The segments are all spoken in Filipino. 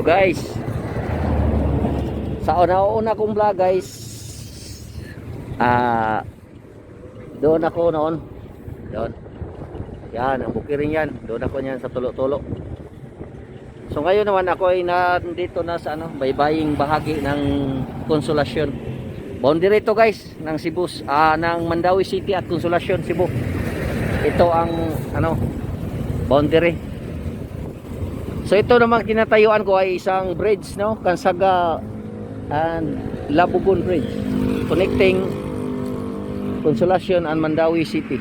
So guys, sa una kong vlog guys, doon ako noon, doon, yan ang bukiring yan, doon ako niyan sa tulo-tulo. So ngayon naman ako ay nandito na sa baybaying bahagi ng Consolacion, boundary ito guys ng Cebu, ng Mandawi City at Consolacion, Cebu. Ito ang boundary. So ito naman kinatayuan ko ay isang bridge, Kansaga and Labugon Bridge, connecting Consolacion and Mandawi City.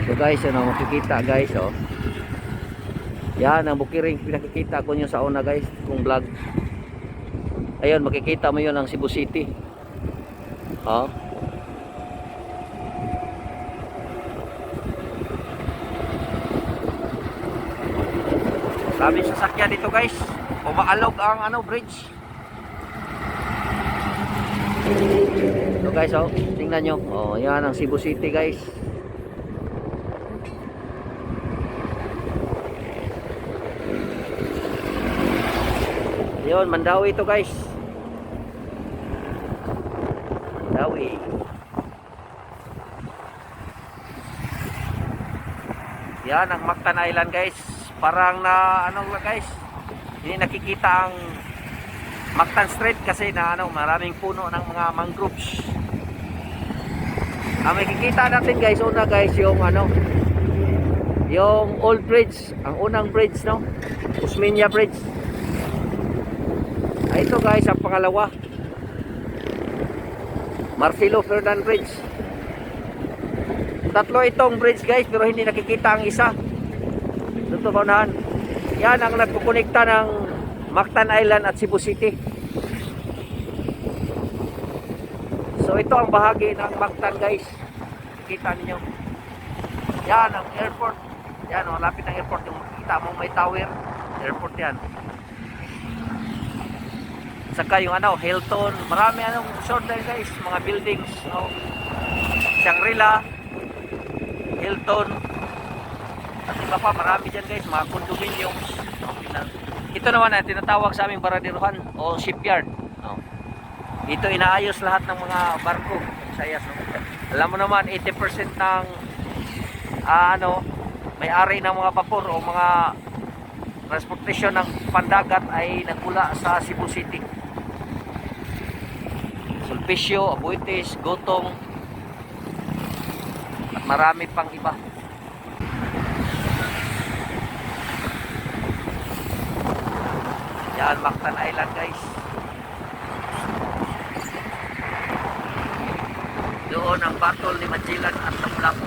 So guys, makikita guys, yan ang bukiring pinakikita ko nyo sa una guys, kung vlog. Ayun, makikita mo yun ang Cebu City. Dami sasakyan dito guys. Umaalog ang bridge. So guys, tingnan nyo. Yan ang Cebu City guys. Yun, Mandawi ito guys. Mandawi. Yan ang Mactan Island guys. Parang guys, hindi nakikita ang Mactan Strait kasi maraming puno ng mga mangroves. Ang makikita natin guys, una guys, yung old bridge, ang unang bridge, Usmeña Bridge. Ito guys, ang pangalawa, Marcelo Ferdinand Bridge. Tatlo itong bridge guys, pero hindi nakikita ang isa. Dito kaunahan. Yan ang nagkukonekta ng Mactan Island at Cebu City. So ito ang bahagi ng Mactan guys. Kita niyo. Yan ang airport. Yan, malapit ang airport. Yung makikita mo may tower. Airport yan. Saka yung Hilton. Marami resort there guys. Mga buildings. Shangri-La, Hilton. At iba pa, marami dyan guys, mga condominiums. Ito naman ay tinatawag sa aming baradiruhan o shipyard. Ito inaayos lahat ng mga barko. Sayas, Alam mo naman, 80% ng may-ari ng mga vapor o mga transportasyon ng pandagat ay nagmula sa Cebu City. Sulpicio, Abuetes, Gotong, at marami pang iba. Yan, Mactan Island guys. Doon ang battle ni Magellan at Lapu-Lapu.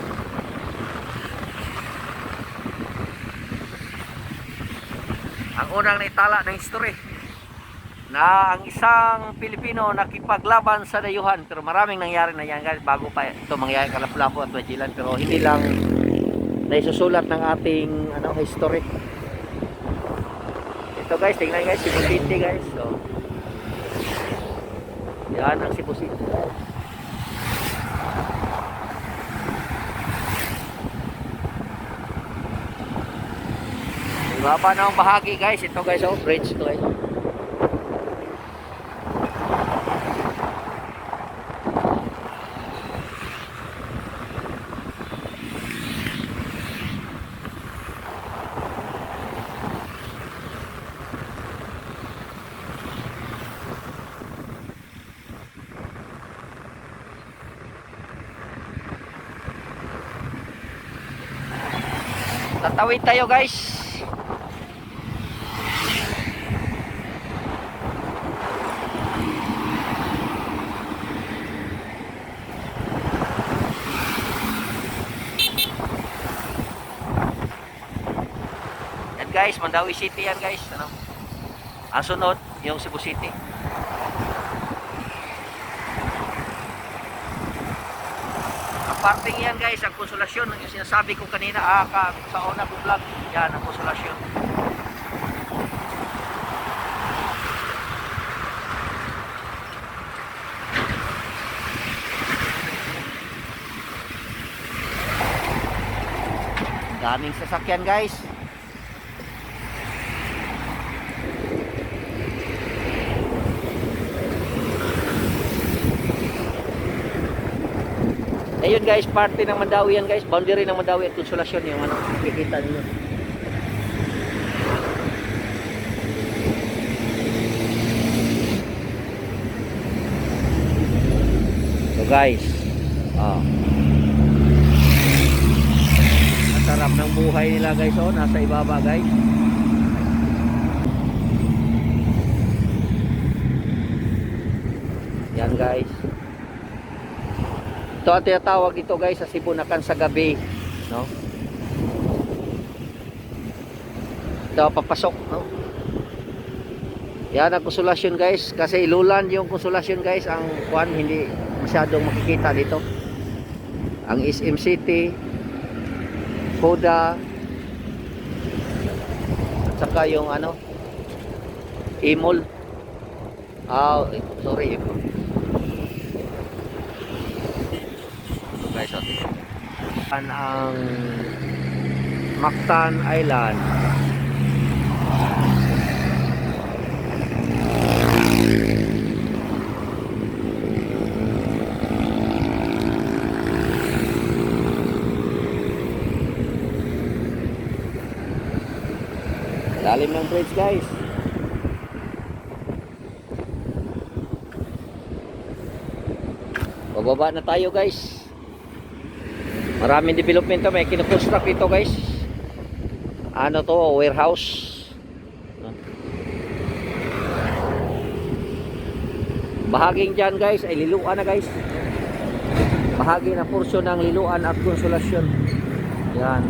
Ang unang naitala ng history na ang isang Pilipino nakipaglaban sa dayuhan, pero maraming nangyari na yan guys bago pa ito mangyari kay Lapu-Lapu at Magellan, pero hindi lang naisusulat ng ating history. Ito guys, tingnan guys, Cebu City guys. So, yan ang Cebu City. Iba pa ng bahagi guys. Ito guys, bridge ito guys. Tatawid tayo guys. Yan guys, Mandawi City yan guys. Ano? Ang sunod, yung Cebu City. Ang parting yan guys, ang Konsolasyon, yung sinasabi ko kanina sa una ko vlog, yan ang Konsolasyon. Daming sasakyan guys. Ayun guys, parte ng Mandawi yan guys. Boundary ng Mandawi at Konsolasyon yung ano, kikita niyo. So guys, ang sarap ng buhay nila guys, oh, nasa ibaba guys. Yan guys. Ito ang tinatawag dito guys sa Cebu na sa gabi, no? Ito papasok, no? Yan ang Konsolasyon guys, kasi ilulan yung Konsolasyon guys, ang kuan hindi masyadong makikita dito. Ang SM City, Koda, at saka yung ano, Imol. Sorry, Imol. Guys, ang Mactan Island. Lalim ng bridge guys. Bababa na tayo guys. Maraming development to, may kinoconstruct dito guys. Ano to, warehouse. Bahaging dyan guys ay liluan na guys. Bahagi na porsyon ng Liloan at Konsolasyon. Yan.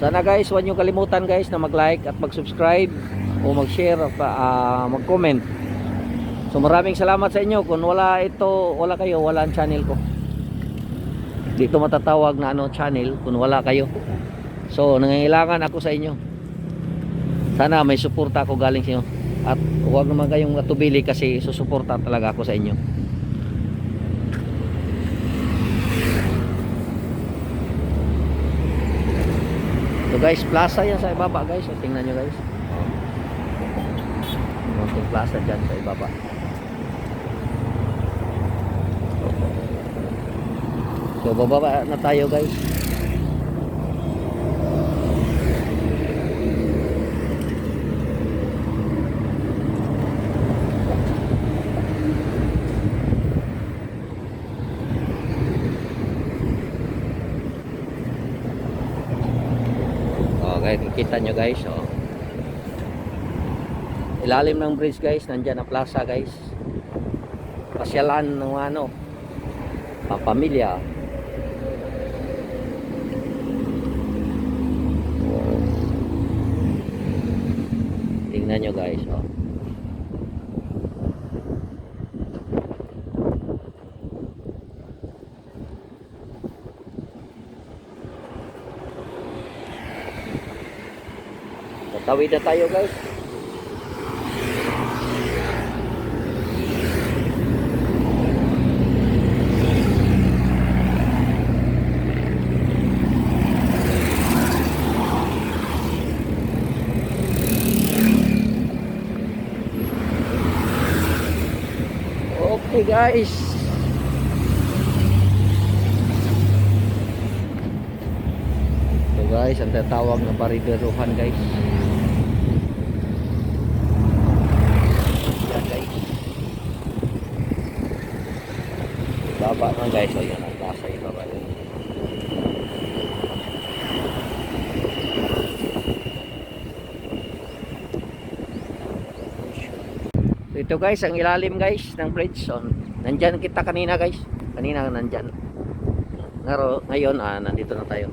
Sana guys, huwag nyo kalimutan guys na mag-like at mag-subscribe o mag-share at mag-comment. So maraming salamat sa inyo. Kung wala ito, wala kayo, wala ang channel ko. Dito matatawag na ano channel kung wala kayo. So nangangailangan ako sa inyo. Sana may suporta ako galing sa inyo. At huwag naman kayong matubili kasi susuporta talaga ako sa inyo. So guys, plaza yan sa ibaba guys. So, tingnan nyo guys. Mountain plaza dyan sa ibaba. So bababa na tayo guys. Okay, kita nyo guys, oh. Ilalim ng bridge guys, nandyan ang plaza guys. Pasyalan ng ano, pamilya. Tingnan nyo guys, oh. Tawid na tayo guys. Okay guys. So guys, ang tatawag na Bariberuhan guys. Yan guys. Baba na guys. O yan ang plaza ibaba yun. So ito guys, ang ilalim guys ng bridge. So, nandyan kita kanina guys. Kanina nandyan. Ngayon, nandito na tayo.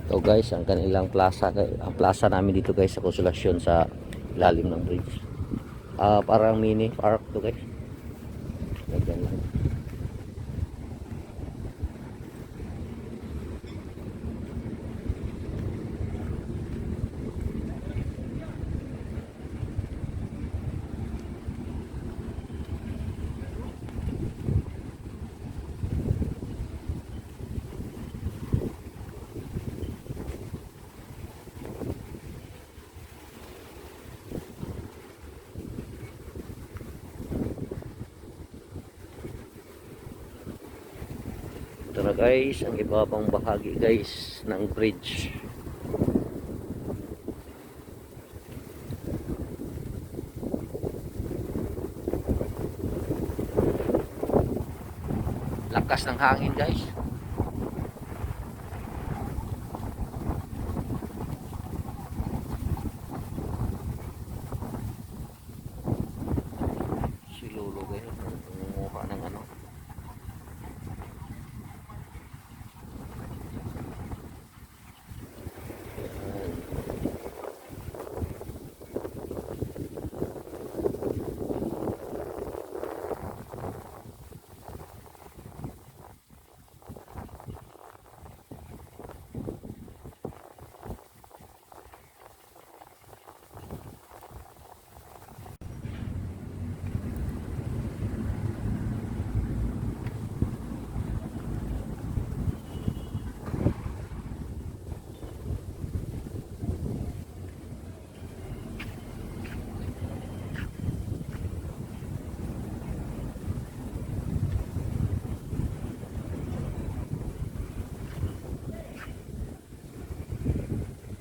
So guys, ang kanilang plaza, ang plaza namin dito guys sa Konsolasyon sa ilalim ng bridge. Parang mini park to guys. Ganyan lang. Ito na guys, ang ibabang bahagi guys ng bridge. Lakas ng hangin guys. Si Lolo guys, nangunguha ng ano.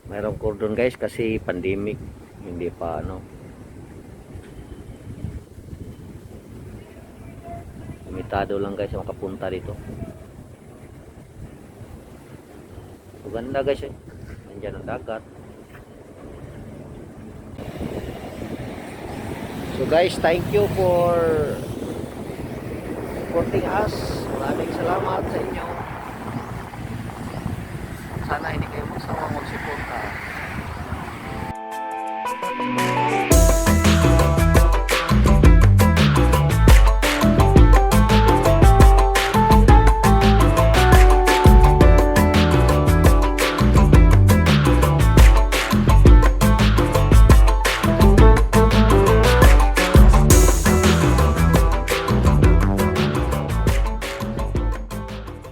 Mayroong cordon guys kasi pandemic, hindi pa ano. Limitado lang guys ang makapunta dito. Maganda guys eh. Nandiyan ang dagat. So guys, thank you for supporting us. Maraming salamat sa inyo. Sana hindi kayo